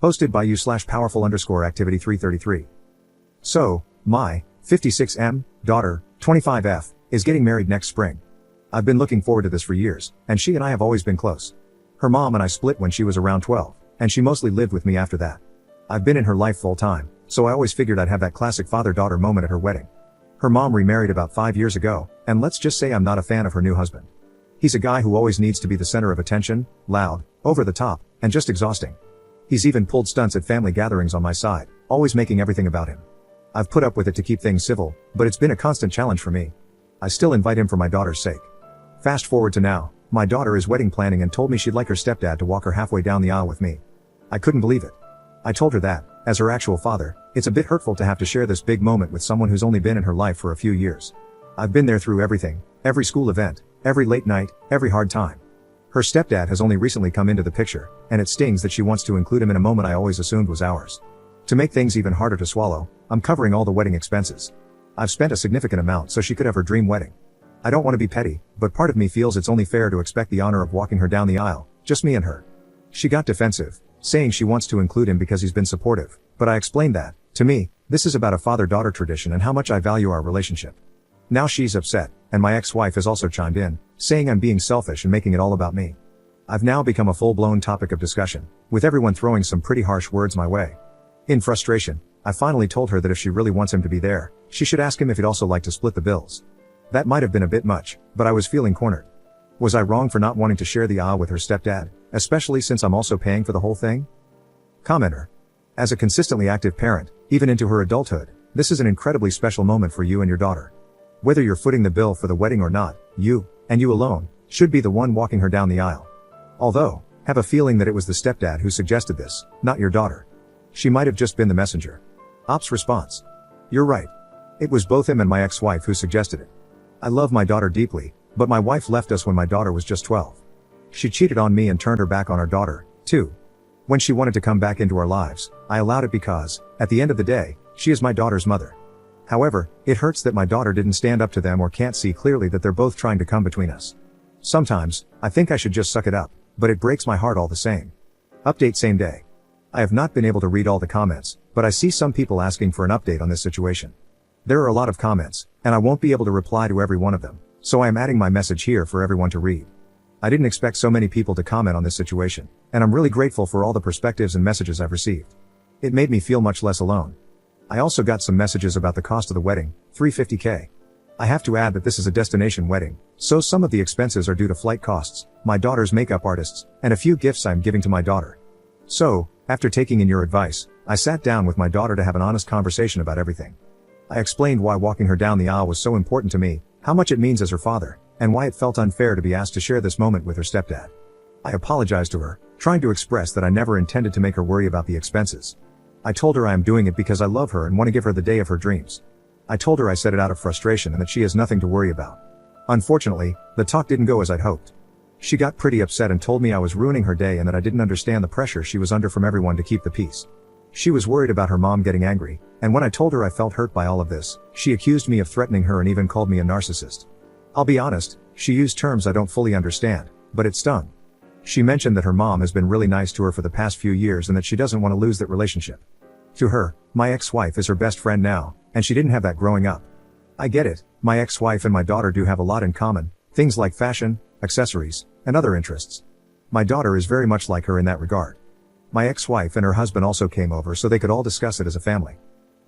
Hosted by you/powerful_activity 333. So, my 56M daughter, 25F, is getting married next spring. I've been looking forward to this for years, and she and I have always been close. Her mom and I split when she was around 12, and she mostly lived with me after that. I've been in her life full time, so I always figured I'd have that classic father-daughter moment at her wedding. Her mom remarried about 5 years ago, and let's just say I'm not a fan of her new husband. He's a guy who always needs to be the center of attention, loud, over the top, and just exhausting. He's even pulled stunts at family gatherings on my side, always making everything about him. I've put up with it to keep things civil, but it's been a constant challenge for me. I still invite him for my daughter's sake. Fast forward to now, my daughter is wedding planning and told me she'd like her stepdad to walk her halfway down the aisle with me. I couldn't believe it. I told her that, as her actual father, it's a bit hurtful to have to share this big moment with someone who's only been in her life for a few years. I've been there through everything, every school event, every late night, every hard time. Her stepdad has only recently come into the picture, and it stings that she wants to include him in a moment I always assumed was ours. To make things even harder to swallow, I'm covering all the wedding expenses. I've spent a significant amount so she could have her dream wedding. I don't want to be petty, but part of me feels it's only fair to expect the honor of walking her down the aisle, just me and her. She got defensive, saying she wants to include him because he's been supportive, but I explained that, to me, this is about a father-daughter tradition and how much I value our relationship. Now she's upset, and my ex-wife has also chimed in, saying I'm being selfish and making it all about me. I've now become a full-blown topic of discussion, with everyone throwing some pretty harsh words my way. In frustration, I finally told her that if she really wants him to be there, she should ask him if he'd also like to split the bills. That might have been a bit much, but I was feeling cornered. Was I wrong for not wanting to share the aisle with her stepdad, especially since I'm also paying for the whole thing? Commenter. As a consistently active parent, even into her adulthood, this is an incredibly special moment for you and your daughter. Whether you're footing the bill for the wedding or not, you, and you alone, should be the one walking her down the aisle. Although, have a feeling that it was the stepdad who suggested this, not your daughter. She might have just been the messenger. Ops response. You're right. It was both him and my ex-wife who suggested it. I love my daughter deeply, but my wife left us when my daughter was just 12. She cheated on me and turned her back on our daughter, too. When she wanted to come back into our lives, I allowed it because, at the end of the day, she is my daughter's mother. However, it hurts that my daughter didn't stand up to them or can't see clearly that they're both trying to come between us. Sometimes, I think I should just suck it up, but it breaks my heart all the same. Update same day. I have not been able to read all the comments, but I see some people asking for an update on this situation. There are a lot of comments, and I won't be able to reply to every one of them, so I am adding my message here for everyone to read. I didn't expect so many people to comment on this situation, and I'm really grateful for all the perspectives and messages I've received. It made me feel much less alone. I also got some messages about the cost of the wedding, $350K. I have to add that this is a destination wedding, so some of the expenses are due to flight costs, my daughter's makeup artists, and a few gifts I'm giving to my daughter. So, after taking in your advice, I sat down with my daughter to have an honest conversation about everything. I explained why walking her down the aisle was so important to me, how much it means as her father, and why it felt unfair to be asked to share this moment with her stepdad. I apologized to her, trying to express that I never intended to make her worry about the expenses. I told her I am doing it because I love her and want to give her the day of her dreams. I told her I said it out of frustration and that she has nothing to worry about. Unfortunately, the talk didn't go as I'd hoped. She got pretty upset and told me I was ruining her day and that I didn't understand the pressure she was under from everyone to keep the peace. She was worried about her mom getting angry, and when I told her I felt hurt by all of this, she accused me of threatening her and even called me a narcissist. I'll be honest, she used terms I don't fully understand, but it stung. She mentioned that her mom has been really nice to her for the past few years and that she doesn't want to lose that relationship. To her, my ex-wife is her best friend now, and she didn't have that growing up. I get it, my ex-wife and my daughter do have a lot in common, things like fashion, accessories, and other interests. My daughter is very much like her in that regard. My ex-wife and her husband also came over so they could all discuss it as a family.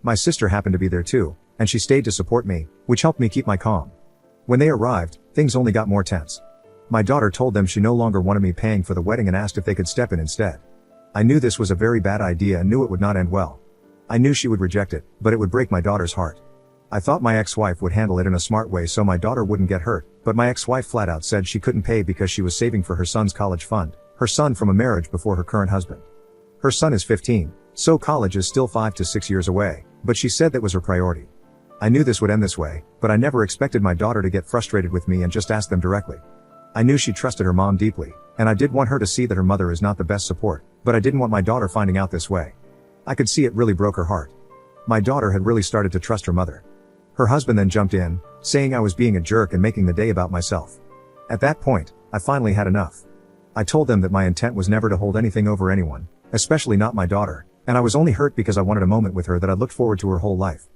My sister happened to be there too, and she stayed to support me, which helped me keep my calm. When they arrived, things only got more tense. My daughter told them she no longer wanted me paying for the wedding and asked if they could step in instead. I knew this was a very bad idea and knew it would not end well. I knew she would reject it, but it would break my daughter's heart. I thought my ex-wife would handle it in a smart way so my daughter wouldn't get hurt, but my ex-wife flat out said she couldn't pay because she was saving for her son's college fund, her son from a marriage before her current husband. Her son is 15, so college is still 5 to 6 years away, but she said that was her priority. I knew this would end this way, but I never expected my daughter to get frustrated with me and just ask them directly. I knew she trusted her mom deeply, and I did want her to see that her mother is not the best support, but I didn't want my daughter finding out this way. I could see it really broke her heart. My daughter had really started to trust her mother. Her husband then jumped in, saying I was being a jerk and making the day about myself. At that point, I finally had enough. I told them that my intent was never to hold anything over anyone, especially not my daughter, and I was only hurt because I wanted a moment with her that I looked forward to her whole life.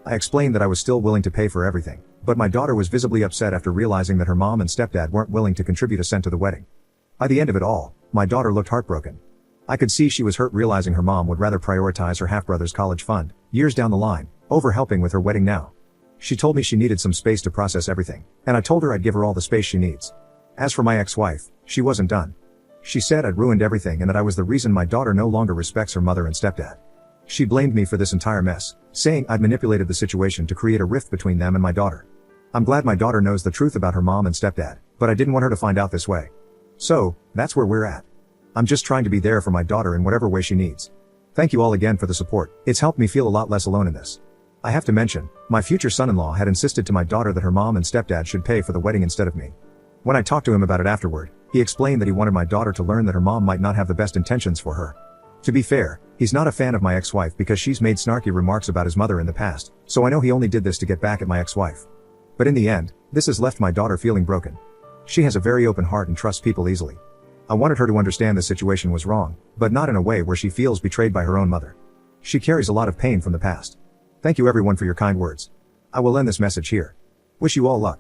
I explained that I was still willing to pay for everything, but my daughter was visibly upset after realizing that her mom and stepdad weren't willing to contribute a cent to the wedding. By the end of it all, my daughter looked heartbroken. I could see she was hurt realizing her mom would rather prioritize her half-brother's college fund, years down the line, over helping with her wedding now. She told me she needed some space to process everything, and I told her I'd give her all the space she needs. As for my ex-wife, she wasn't done. She said I'd ruined everything and that I was the reason my daughter no longer respects her mother and stepdad. She blamed me for this entire mess, saying I'd manipulated the situation to create a rift between them and my daughter. I'm glad my daughter knows the truth about her mom and stepdad, but I didn't want her to find out this way. So, that's where we're at. I'm just trying to be there for my daughter in whatever way she needs. Thank you all again for the support. It's helped me feel a lot less alone in this. I have to mention, my future son-in-law had insisted to my daughter that her mom and stepdad should pay for the wedding instead of me. When I talked to him about it afterward, he explained that he wanted my daughter to learn that her mom might not have the best intentions for her. To be fair, he's not a fan of my ex-wife because she's made snarky remarks about his mother in the past, so I know he only did this to get back at my ex-wife. But in the end, this has left my daughter feeling broken. She has a very open heart and trusts people easily. I wanted her to understand the situation was wrong, but not in a way where she feels betrayed by her own mother. She carries a lot of pain from the past. Thank you everyone for your kind words. I will end this message here. Wish you all luck.